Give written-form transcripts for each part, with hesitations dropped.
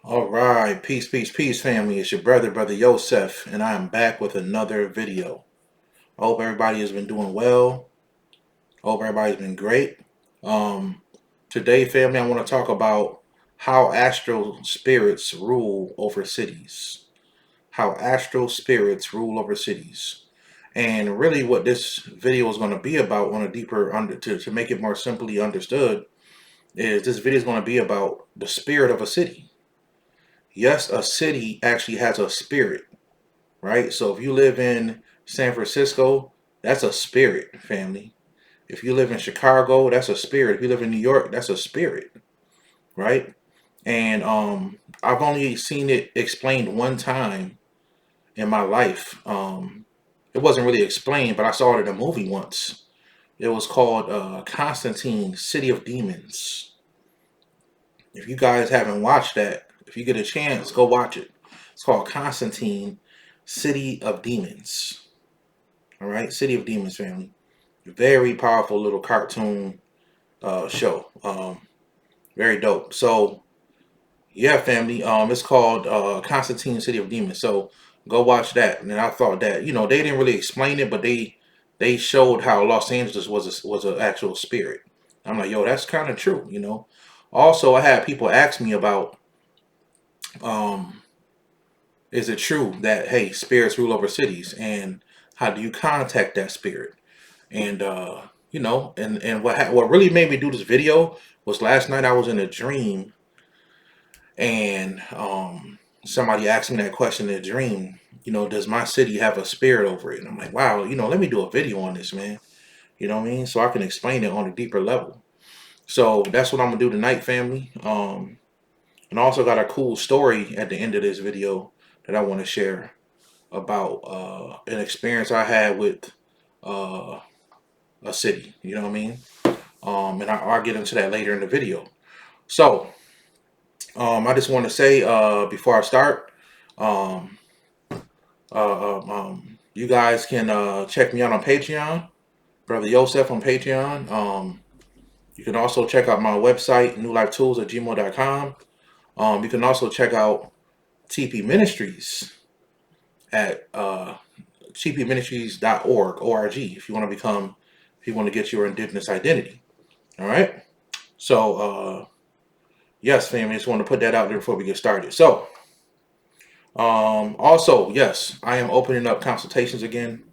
All right, peace, peace, peace, family. It's your brother Yosef, and I am back with another video. I hope everybody has been doing well. I hope everybody's been great. Um, Today, family, I want to talk about how astral spirits rule over cities. How astral spirits rule over cities. And really, what this video is going to be about, on a deeper to make it more simply understood, is this video is going to be about the spirit of a city. Yes, a city actually has a spirit, right? So if you live in San Francisco, that's a spirit, family. If you live in Chicago, that's a spirit. If you live in New York, that's a spirit, right? And I've only seen it explained one time in my life. It wasn't really explained, but I saw it in a movie once. It was called Constantine, City of Demons. If you guys haven't watched that, if you get a chance, go watch it. It's called Constantine, City of Demons. All right, City of Demons, family. Very powerful little cartoon show. Very dope. So yeah, family. It's called Constantine, City of Demons. So go watch that. And I thought that they didn't really explain it, but they showed how Los Angeles was an actual spirit. I'm like, yo, that's kind of true. Also, I had people ask me about um, is it true that, hey, spirits rule over cities, and how do you contact that spirit? And and what really made me do this video was last night I was in a dream, and somebody asked me that question in a dream. Does my city have a spirit over it? And I'm like, wow, let me do a video on this, man. You know what I mean? So I can explain it on a deeper level. So that's what I'm gonna do tonight, family. And I also got a cool story at the end of this video that I want to share about an experience I had with uh, a city. You know what I mean? And I'll get into that later in the video. So I just want to say before I start, um, you guys can check me out on Patreon, Brother Yosef on Patreon. You can also check out my website, newlifetools@gmail.com. You can also check out TP Ministries at tpministries.org, if you want to get your indigenous identity. All right. So, yes, family, just want to put that out there before we get started. So, also, yes, I am opening up consultations again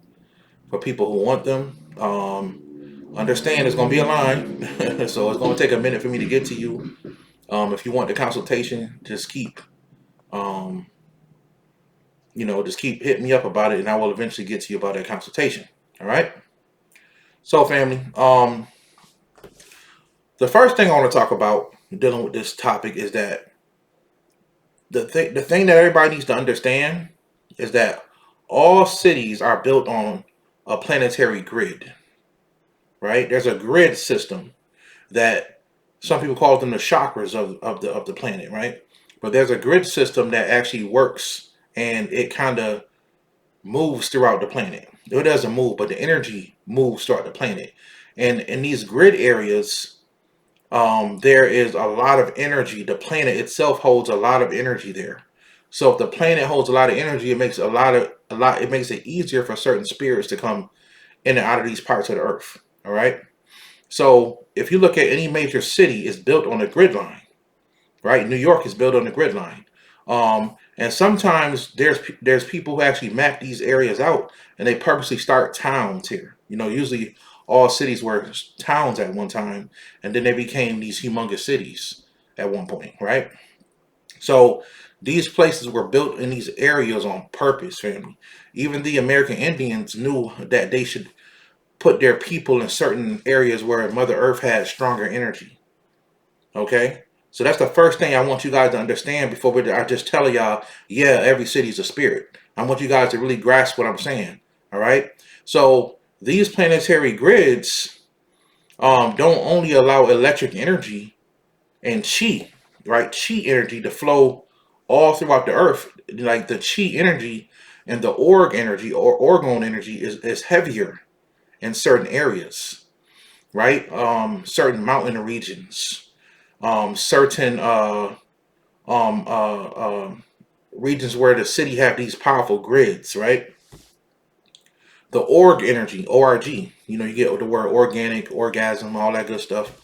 for people who want them. Understand it's going to be a line, so it's going to take a minute for me to get to you. If you want the consultation, um, just keep hitting me up about it, and I will eventually get to you about that consultation. All right. So, family, the first thing I want to talk about dealing with this topic is that the thing that everybody needs to understand is that all cities are built on a planetary grid, right? There's a grid system that some people call them the chakras of the planet, right? But there's a grid system that actually works, and it kind of moves throughout the planet. It doesn't move, but the energy moves throughout the planet. And in these grid areas, there is a lot of energy. The planet itself holds a lot of energy there. So if the planet holds a lot of energy, it makes it makes it easier for certain spirits to come in and out of these parts of the earth. All right. So if you look at any major city, it's built on a grid line, right? New York is built on the grid line. And sometimes there's people who actually map these areas out, and they purposely start towns here. Usually all cities were towns at one time, and then they became these humongous cities at one point, right? So these places were built in these areas on purpose, family. Even the American Indians knew that they should put their people in certain areas where Mother Earth had stronger energy. Okay? So that's the first thing I want you guys to understand before I just tell y'all, yeah, every city's a spirit. I want you guys to really grasp what I'm saying. All right? So these planetary grids don't only allow electric energy and chi, right? Chi energy to flow all throughout the earth. Like the chi energy and the org energy or orgone energy is heavier in certain areas, right? Certain mountain regions, certain um, uh, um, regions where the city have these powerful grids, right? The org energy, ORG, you get the word organic, orgasm, all that good stuff.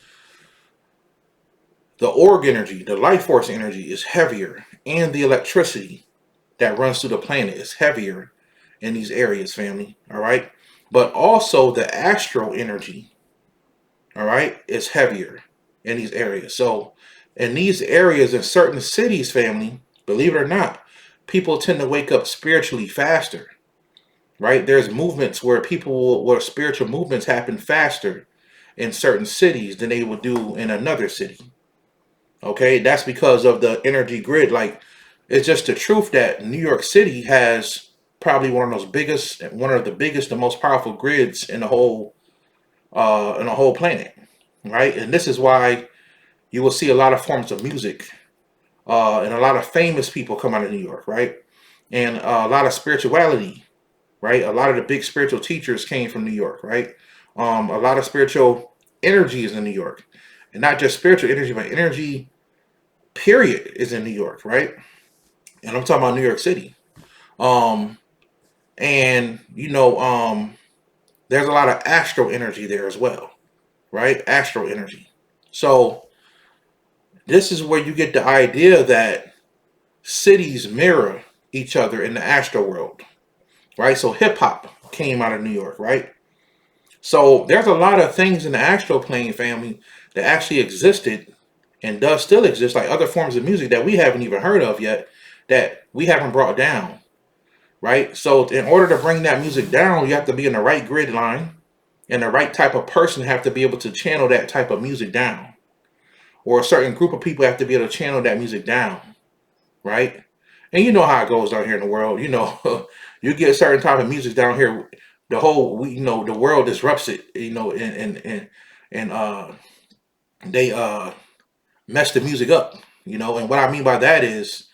The org energy, the life force energy is heavier, and the electricity that runs through the planet is heavier in these areas, family. All right. But also the astral energy, all right, is heavier in these areas. So in these areas, in certain cities, family, believe it or not, people tend to wake up spiritually faster, right? There's movements where where spiritual movements happen faster in certain cities than they would do in another city. Okay, that's because of the energy grid. Like, it's just the truth that New York City has probably one of the biggest, the most powerful grids in the whole planet, right? And this is why you will see a lot of forms of music and a lot of famous people come out of New York, right? And a lot of spirituality, right? A lot of the big spiritual teachers came from New York, right? A lot of spiritual energy is in New York, and not just spiritual energy, but energy period is in New York, right? And I'm talking about New York City. Um, and there's a lot of astral energy there as well, right? Astral energy. So this is where you get the idea that cities mirror each other in the astral world, right? So hip hop came out of New York, right? So there's a lot of things in the astral plane, family, that actually existed and does still exist, like other forms of music that we haven't even heard of yet, that we haven't brought down, right? So in order to bring that music down, you have to be in the right grid line, and the right type of person have to be able to channel that type of music down, or a certain group of people have to be able to channel that music down, right? And you know how it goes down here in the world. You get a certain type of music down here, the world disrupts it. And they mess the music up. And what I mean by that is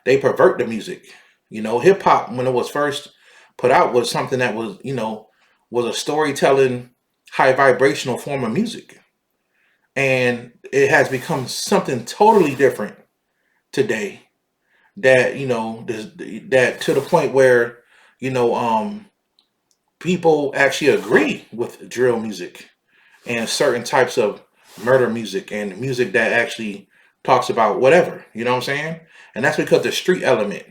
they pervert the music. Hip hop, when it was first put out, was something that was a storytelling, high vibrational form of music, and it has become something totally different today. That that to the point where you know um people actually agree with drill music and certain types of murder music and music that actually talks about whatever, you know what I'm saying? And that's because the street element,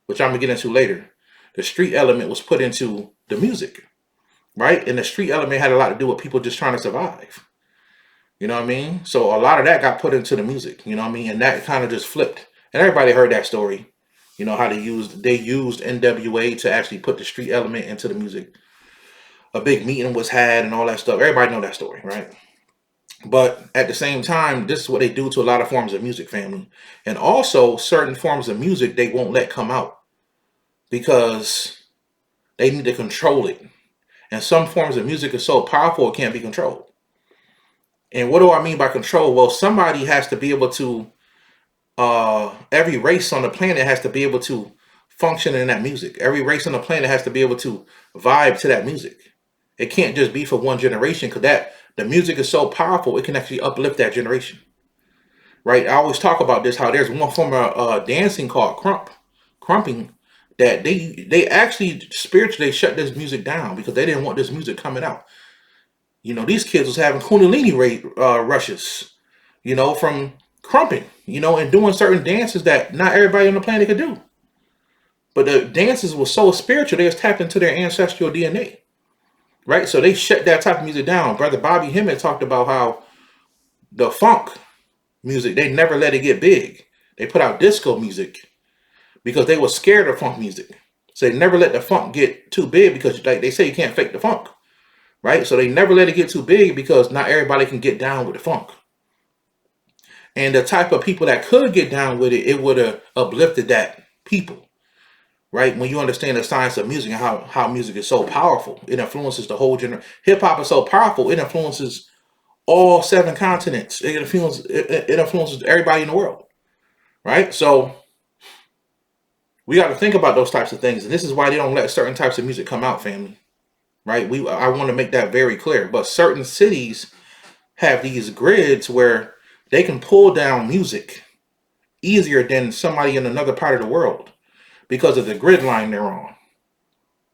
which I'm gonna get into later, the street element was put into the music, right? And the street element had a lot to do with people just trying to survive. You know what I mean? So a lot of that got put into the music, you know what I mean? And that kind of just flipped. And everybody heard that story. How they used NWA to actually put the street element into the music. A big meeting was had and all that stuff. Everybody know that story, right? But at the same time, this is what they do to a lot of forms of music, family. And also certain forms of music they won't let come out because they need to control it. And some forms of music is so powerful it can't be controlled. And what do I mean by control? Well, somebody has to be able to every race on the planet has to be able to function in that music. Every race on the planet has to be able to vibe to that music. It can't just be for one generation, because the music is so powerful it can actually uplift that generation, right? I always talk about this, how there's one form of dancing called crumping, that they actually spiritually shut this music down because they didn't want this music coming out. These kids was having kundalini rushes, from crumping, and doing certain dances that not everybody on the planet could do. But the dances were so spiritual, they was tapped into their ancestral DNA, right? So they shut that type of music down. Brother Bobby Hemmett talked about how the funk music, they never let it get big. They put out disco music because they were scared of funk music. So they never let the funk get too big because, like they say, you can't fake the funk, right? So they never let it get too big because not everybody can get down with the funk. And the type of people that could get down with it, it would have uplifted that people, right? When you understand the science of music and how music is so powerful, it influences the whole generation. Hip hop is so powerful, it influences all 7 continents. It influences everybody in the world, right? So we got to think about those types of things, and this is why they don't let certain types of music come out, family, right? I want to make that very clear. But certain cities have these grids where they can pull down music easier than somebody in another part of the world because of the grid line they're on,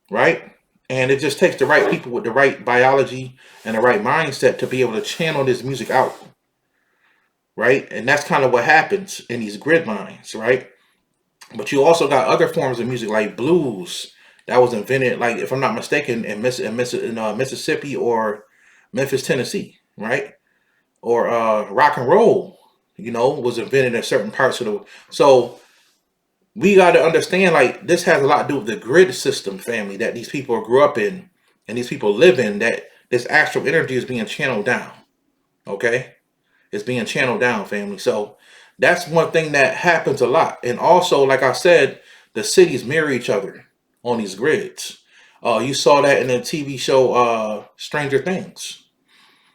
right? And it just takes the right people with the right biology and the right mindset to be able to channel this music out, right? And that's kind of what happens in these grid lines, right? But you also got other forms of music like blues that was invented, like if I'm not mistaken, in Mississippi or Memphis, Tennessee, right? Or rock and roll, was invented in certain parts of the. So we got to understand, like, this has a lot to do with the grid system, family, that these people grew up in and these people live in. That this astral energy is being channeled down. Okay, it's being channeled down, family. So that's one thing that happens a lot. And also, like I said, the cities mirror each other on these grids. You saw that in the TV show Stranger Things,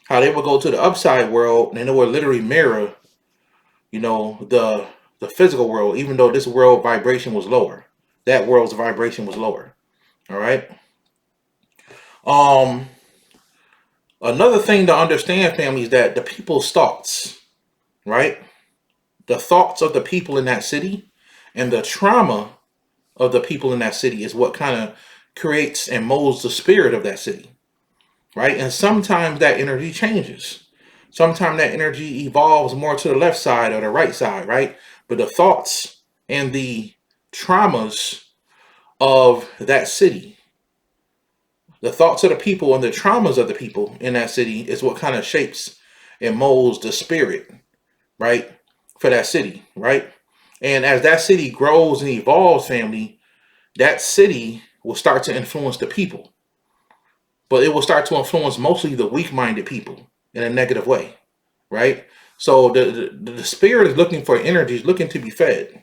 how they would go to the upside world and it would literally mirror, the physical world, even though this world vibration was lower. That world's vibration was lower. All right. Um, Another thing to understand, family, is that the people's thoughts, right? The thoughts of the people in that city and the trauma of the people in that city is what kind of creates and molds the spirit of that city, right? And sometimes that energy changes. Sometimes that energy evolves more to the left side or the right side, right? But the thoughts and the traumas of that city, the thoughts of the people and the traumas of the people in that city is what kind of shapes and molds the spirit, right? For that city, right? And as that city grows and evolves, family, that city will start to influence the people. But it will start to influence mostly the weak-minded people in a negative way, right? So the spirit is looking for energy, is looking to be fed.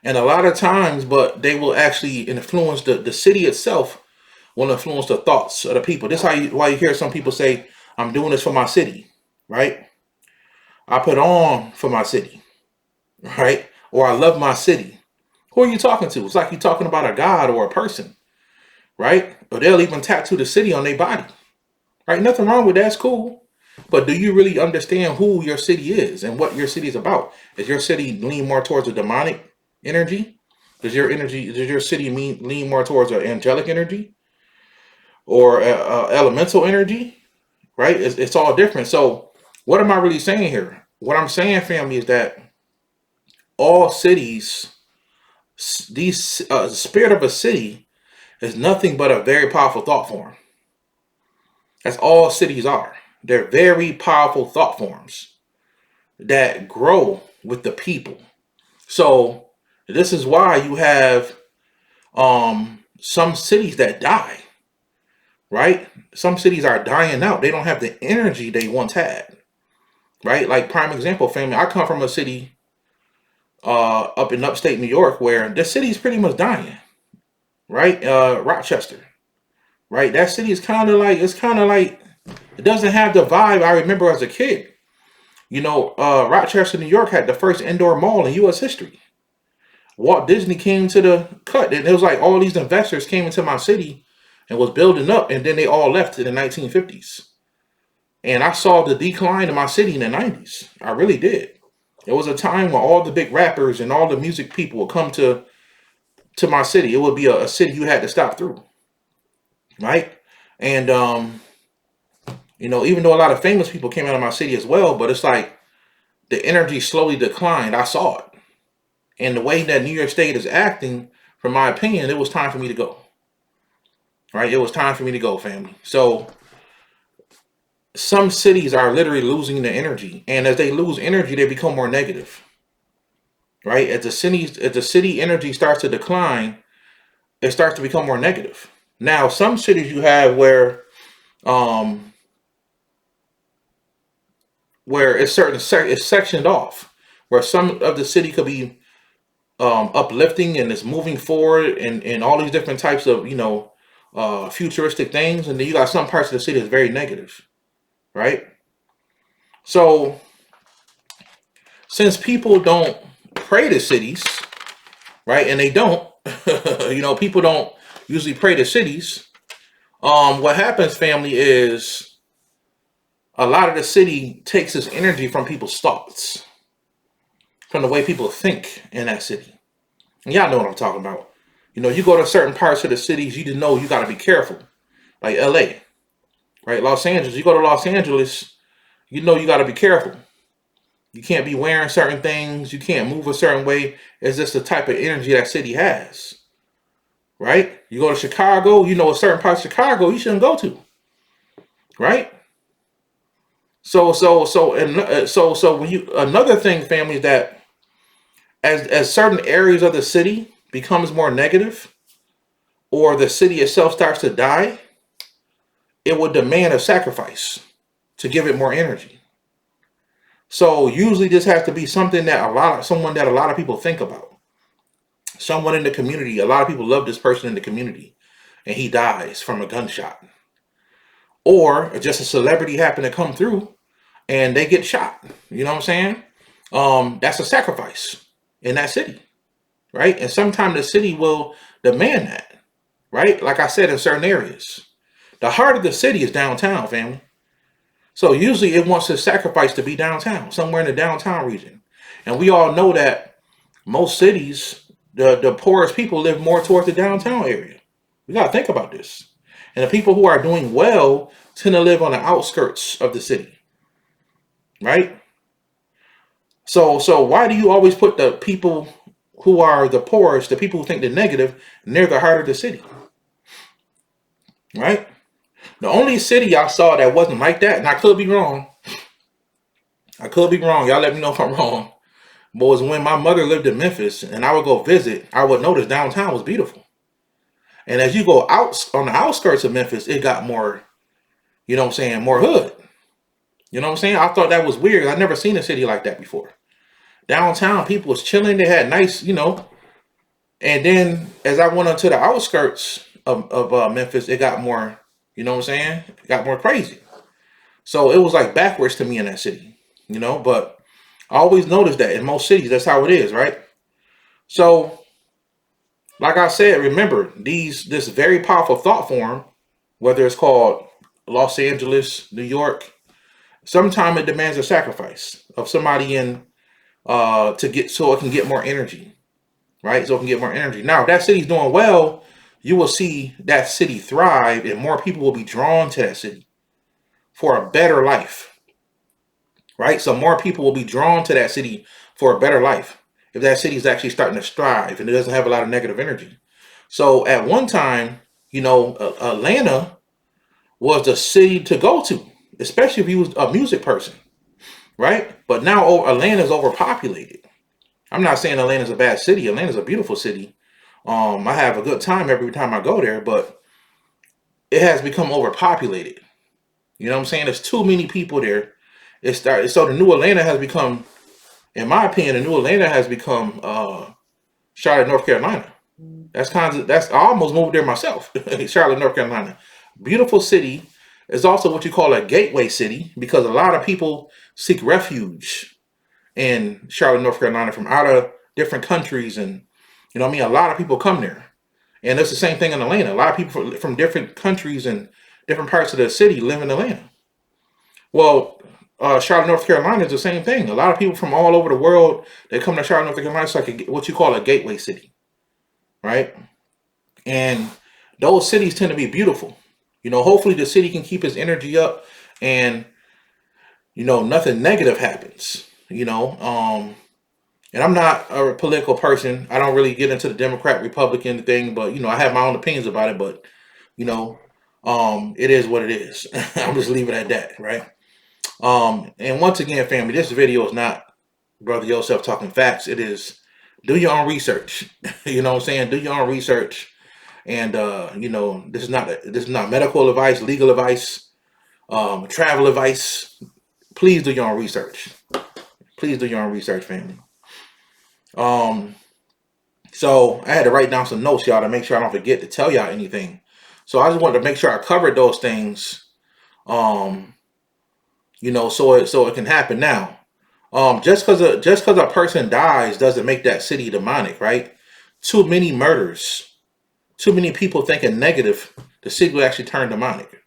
And a lot of times, but they will actually influence the city itself, will influence the thoughts of the people. This is why you hear some people say, I'm doing this for my city, right? I put on for my city, right? Or I love my city. Who are you talking to? It's like you're talking about a god or a person, right? Or they'll even tattoo the city on their body, right? Nothing wrong with that. It's cool. But do you really understand who your city is and what your city is about? Is your city lean more towards a demonic energy? Does your city lean more towards an angelic energy or elemental energy? Right? It's all different. So what am I really saying here? What I'm saying, family, is that all cities, the spirit of a city is nothing but a very powerful thought form. That's all cities are. They're very powerful thought forms that grow with the people. So this is why you have some cities that die, right? Some cities are dying out. They don't have the energy they once had, right? Like prime example, family. I come from a city up in upstate New York where the city is pretty much dying, right? Rochester, right? That city is kind of like it doesn't have the vibe I remember as a kid. Rochester, New York had the first indoor mall in U.S. history. Walt Disney came to the cut, and it was like all these investors came into my city and was building up, and then they all left in the 1950s. And I saw the decline of my city in the 90s. I really did. It was a time when all the big rappers and all the music people would come to my city. It would be a city you had to stop through, right? And even though a lot of famous people came out of my city as well, but it's like the energy slowly declined. I saw it. And the way that New York State is acting, from my opinion, it was time for me to go. Right? It was time for me to go, family. So some cities are literally losing their energy. And as they lose energy, they become more negative. Right? As the city energy starts to decline, it starts to become more negative. Now, some cities you have where it's sectioned off, where some of the city could be uplifting and it's moving forward and all these different types of futuristic things, and then you got some parts of the city that's very negative, right? So since people don't pray to cities, right, and they don't people don't usually pray to cities, what happens, family, is a lot of the city takes its energy from people's thoughts. from the way people think in that city. And y'all know what I'm talking about. You know, you go to certain parts of the cities, you just know you got to be careful. Like LA, right? Los Angeles, you go to Los Angeles, you know you got to be careful. You can't be wearing certain things. You can't move a certain way. It's just the type of energy that city has, right? You go to Chicago, you know a certain part of Chicago you shouldn't go to, right? So when you another thing, family, is that as certain areas of the city becomes more negative, or the city itself starts to die, it will demand a sacrifice to give it more energy. So usually this has to be something that someone that a lot of people think about. Someone in the community, a lot of people love this person in the community, and he dies from a gunshot. Or just a celebrity happen to come through and they get shot. You know what I'm saying? That's a sacrifice in that city, right? And sometimes the city will demand that, right? Like I said, in certain areas. The heart of the city is downtown, family. So usually it wants a sacrifice to be downtown, somewhere in the downtown region. And we all know that most cities, the poorest people live more towards the downtown area. We got to think about this. And the people who are doing well tend to live on the outskirts of the city, right? So why do you always put the people who are the poorest, the people who think they're negative, near the heart of the city, right? The only city I saw that wasn't like that, and I could be wrong. Y'all let me know if I'm wrong. But was when my mother lived in Memphis and I would go visit, I would notice downtown was beautiful. And as you go out on the outskirts of Memphis, it got more, you know what I'm saying, more hood. You know what I'm saying? I thought that was weird. I'd never seen a city like that before. Downtown, people was chilling. They had nice, you know. And then as I went onto the outskirts of Memphis, it got more, you know what I'm saying? It got more crazy. So it was like backwards to me in that city, you know. But I always noticed that in most cities, that's how it is, right? So, like I said, remember this very powerful thought form, whether it's called Los Angeles, New York, sometimes it demands a sacrifice of somebody in to get so it can get more energy, right? So it can get more energy. Now, if that city's doing well, you will see that city thrive, and more people will be drawn to that city for a better life, right? So more people will be drawn to that city for a better life if that city is actually starting to strive and it doesn't have a lot of negative energy. So at one time, you know, Atlanta was the city to go to, especially if you was a music person, right? But now Atlanta is overpopulated. I'm not saying Atlanta's a bad city. Atlanta's a beautiful city. I have a good time every time I go there, but it has become overpopulated. You know what I'm saying? There's too many people there. So the new Atlanta has become, in my opinion, the new Atlanta has become Charlotte, North Carolina. I almost moved there myself. Charlotte, North Carolina. Beautiful city. It's also what you call a gateway city because a lot of people seek refuge in Charlotte, North Carolina from out of different countries. And, you know what I mean? A lot of people come there. And it's the same thing in Atlanta. A lot of people from different countries and different parts of the city live in Atlanta. Well, Charlotte, North Carolina is the same thing. A lot of people from all over the world, they come to Charlotte, North Carolina. It's like what you call a gateway city, right? And those cities tend to be beautiful. You know, hopefully the city can keep its energy up and, you know, nothing negative happens, you know. And I'm not a political person. I don't really get into the Democrat, Republican thing, but, you know, I have my own opinions about it, but, you know, it is what it is. I'm just leave it at that, right? And once again, family, this video is not Brother Yosef talking facts. It is do your own research. You know what I'm saying? Do your own research. And you know, this is not medical advice, legal advice, travel advice. Please do your own research. Please do your own research, family. So I had to write down some notes, y'all, to make sure I don't forget to tell y'all anything. So I just wanted to make sure I covered those things. You know, so it can happen now. Just because a person dies doesn't make that city demonic, right? Too many murders, too many people thinking negative, the city will actually turn demonic.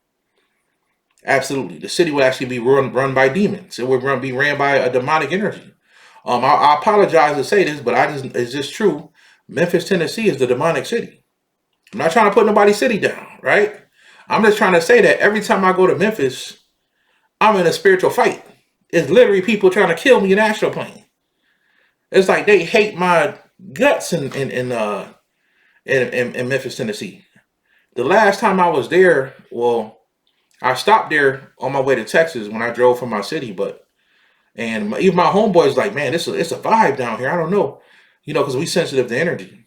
Absolutely, the city will actually be run by demons. It will be ran by a demonic energy. I apologize to say this, but it's just true. Memphis, Tennessee is the demonic city. I'm not trying to put nobody's city down, right? I'm just trying to say that every time I go to Memphis, I'm in a spiritual fight. It's literally people trying to kill me in Astral plane. It's like they hate my guts in Memphis, Tennessee. The last time I was there, well, I stopped there on my way to Texas when I drove from my city, and even my homeboys like, man, it's a vibe down here. I don't know, because we sensitive to energy.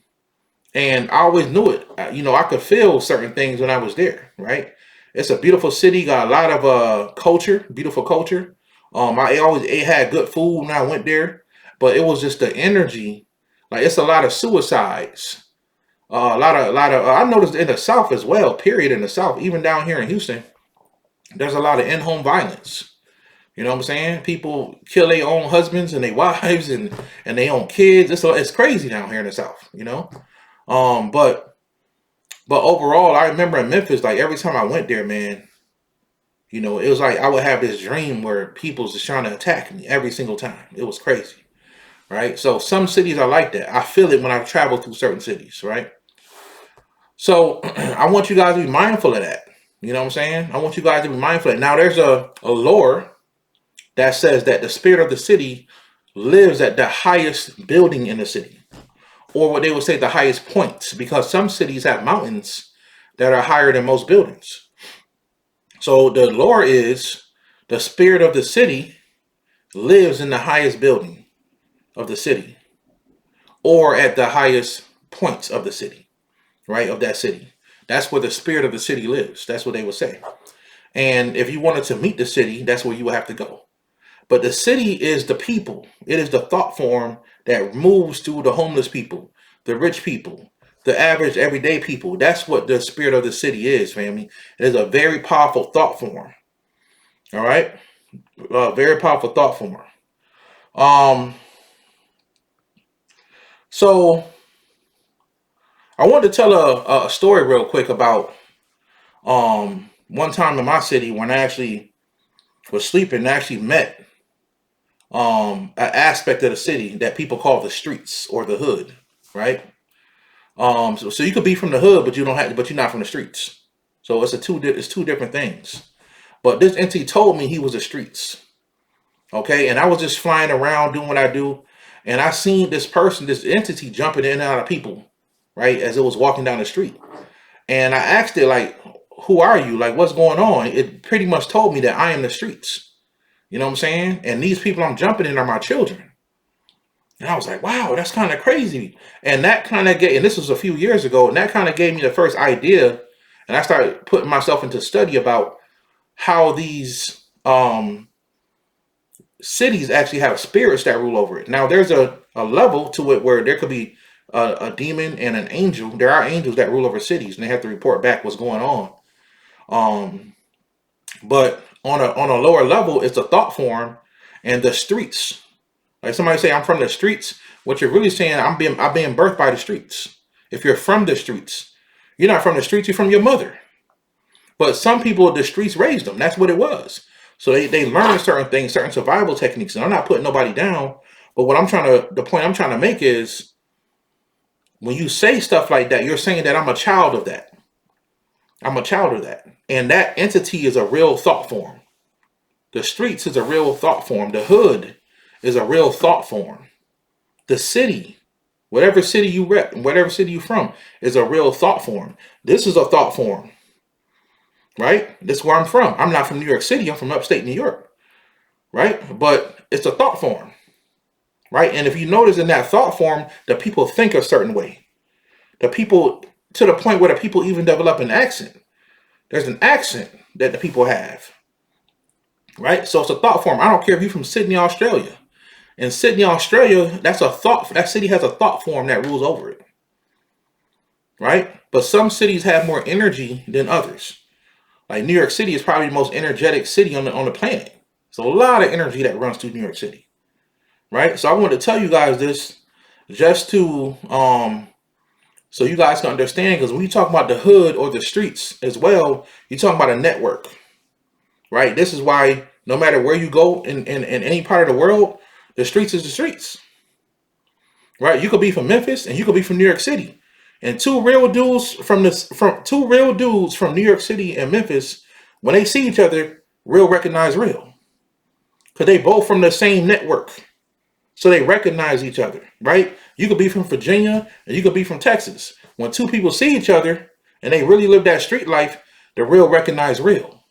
And I always knew it. I could feel certain things when I was there, right? It's a beautiful city, got a lot of culture, beautiful culture. It had good food when I went there, but it was just the energy. Like it's a lot of suicides. I noticed in the South as well, period, in the South, even down here in Houston, there's a lot of in-home violence. You know what I'm saying? People kill their own husbands and their wives and their own kids. It's crazy down here in the South, but overall, I remember in Memphis, like every time I went there, man, it was like I would have this dream where people's just trying to attack me every single time. It was crazy, right? So some cities are like that. I feel it when I travel through certain cities, right? So I want you guys to be mindful of that. You know what I'm saying? I want you guys to be mindful of it. Now, there's a lore that says that the spirit of the city lives at the highest building in the city, or what they would say the highest points, because some cities have mountains that are higher than most buildings. So the lore is the spirit of the city lives in the highest building of the city, or at the highest points of the city, right? Of that city. That's where the spirit of the city lives. That's what they would say. And if you wanted to meet the city, that's where you would have to go. But the city is the people. It is the thought form that moves through the homeless people, the rich people, the average everyday people. That's what the spirit of the city is, family. It is a very powerful thought form. All right? Very powerful thought form. So I wanted to tell a story real quick about one time in my city when I actually was sleeping and actually met an aspect of the city that people call the streets or the hood, right? So you could be from the hood, but you're not from the streets. So it's two different things. But this entity told me he was the streets. Okay, and I was just flying around doing what I do, and I seen this entity jumping in and out of people, right, as it was walking down the street. And I asked it, like, who are you? Like, what's going on? It pretty much told me that I am the streets. You know what I'm saying? And these people I'm jumping in are my children. And I was like, wow, that's kind of crazy. And that kind of and this was a few years ago, and that kind of gave me the first idea. And I started putting myself into study about how these cities actually have spirits that rule over it. Now, there's a level to it where there could be a demon and an angel. There are angels that rule over cities, and they have to report back what's going on. But on a lower level, it's a thought form, and the streets. Like somebody say, I'm from the streets. What you're really saying, I'm being birthed by the streets. If you're from the streets, you're not from the streets. You're from your mother. But some people, the streets raised them. That's what it was. So they learn certain things, certain survival techniques. And I'm not putting nobody down. But the point I'm trying to make is, when you say stuff like that, you're saying that I'm a child of that. I'm a child of that. And that entity is a real thought form. The streets is a real thought form. The hood is a real thought form. The city, whatever city you rep, whatever city you're from, is a real thought form. This is a thought form. Right? This is where I'm from. I'm not from New York City. I'm from upstate New York. Right? But it's a thought form. Right? And if you notice in that thought form, the people think a certain way. The people, to the point where the people even develop an accent. There's an accent that the people have. Right? So it's a thought form. I don't care if you're from Sydney, Australia. In Sydney, Australia, that city has a thought form that rules over it. Right? But some cities have more energy than others. Like New York City is probably the most energetic city on the planet. There's a lot of energy that runs through New York City. Right? So I wanted to tell you guys this just to so you guys can understand, because when you talk about the hood or the streets as well, you're talking about a network. Right? This is why no matter where you go in any part of the world, The streets is the streets, right? You could be from Memphis and you could be from New York City, and two real dudes from New York City and Memphis, when they see each other, real recognize real, because they both from the same network, so they recognize each other, right? You could be from Virginia and you could be from Texas. When two people see each other and they really live that street life, the real recognize real,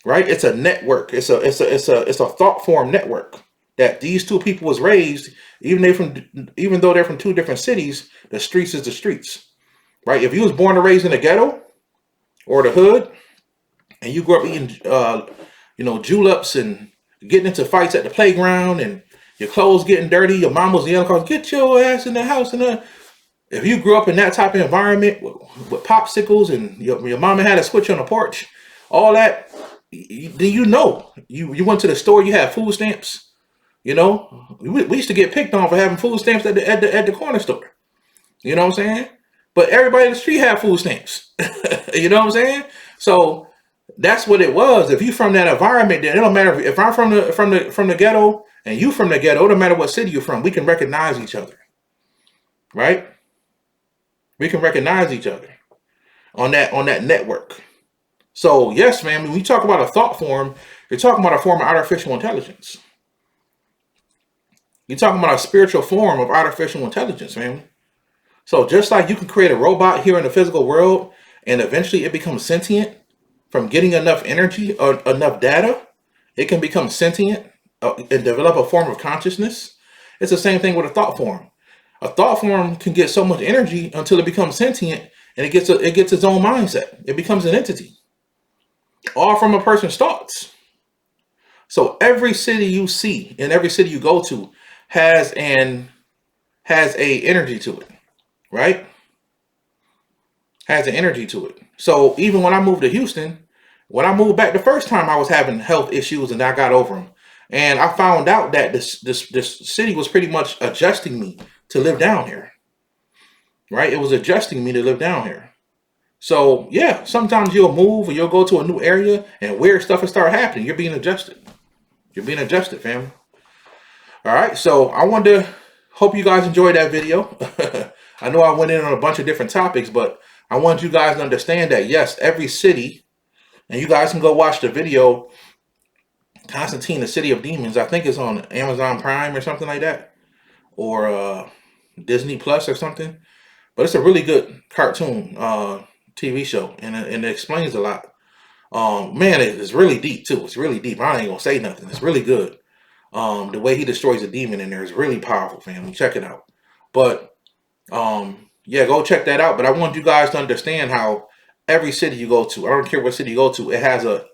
right? It's a network. It's a thought form network that these two people was raised. Even though they're from two different cities, the streets is the streets, right? If you was born and raised in the ghetto or the hood, and you grew up eating, juleps and getting into fights at the playground, and your clothes getting dirty, your mom was yelling, "Cause get your ass in the house!" If you grew up in that type of environment with popsicles, and your mama had a switch on the porch, all that, you went to the store, you had food stamps. We used to get picked on for having food stamps at the corner store. You know what I'm saying? But everybody in the street had food stamps. You know what I'm saying? So that's what it was. If you from that environment, then it don't matter if I'm from the ghetto and you from the ghetto. It don't matter what city you're from. We can recognize each other, right? We can recognize each other on that network. So yes, man. When we talk about a thought form, you're talking about a form of artificial intelligence. You're talking about a spiritual form of artificial intelligence, man. So just like you can create a robot here in the physical world, and eventually it becomes sentient from getting enough energy or enough data, it can become sentient and develop a form of consciousness. It's the same thing with a thought form. A thought form can get so much energy until it becomes sentient, and it gets its own mindset. It becomes an entity, all from a person's thoughts. So every city you see and every city you go to has a energy to it, right? Has an energy to it. So even when I moved to Houston, when I moved back the first time, I was having health issues and I got over them. And I found out that this city was pretty much adjusting me to live down here, right? It was adjusting me to live down here. So yeah, sometimes you'll move or you'll go to a new area and weird stuff will start happening. You're being adjusted. You're being adjusted, family. All right. So I wanted to hope you guys enjoyed that video. I know I went in on a bunch of different topics, but I want you guys to understand that yes, every city, and you guys can go watch the video, Constantine, the City of Demons. I think it's on Amazon Prime or something like that, or Disney Plus or something. But it's a really good cartoon TV show, and it explains a lot. Man, it's really deep too. It's really deep. I ain't gonna say nothing. It's really good. The way he destroys a demon in there is really powerful, family. Check it out. But yeah, go check that out. But I want you guys to understand how every city you go to, I don't care what city you go to, it has a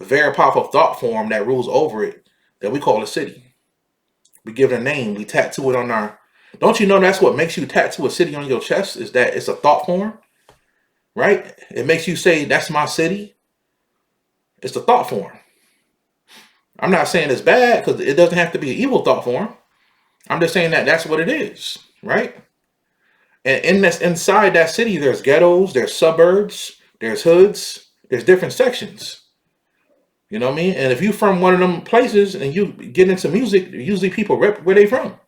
very powerful thought form that rules over it that we call a city. We give it a name. We tattoo it on our. Don't you know that's what makes you tattoo a city on your chest? Is that it's a thought form, right? It makes you say that's my city. It's a thought form. I'm not saying it's bad because it doesn't have to be an evil thought form. I'm just saying that that's what it is, right? And inside that city, there's ghettos, there's suburbs, there's hoods, there's different sections. You know what I mean? And if you're from one of them places and you get into music, usually people rep where they from.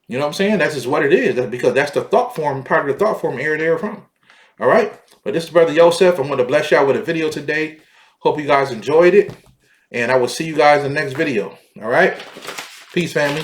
You know what I'm saying? That's just what it is. That's because that's the thought form, part of the thought form area they're from. All right? But this is Brother Yosef. I'm going to bless y'all with a video today. Hope you guys enjoyed it. And I will see you guys in the next video. All right? Peace, family.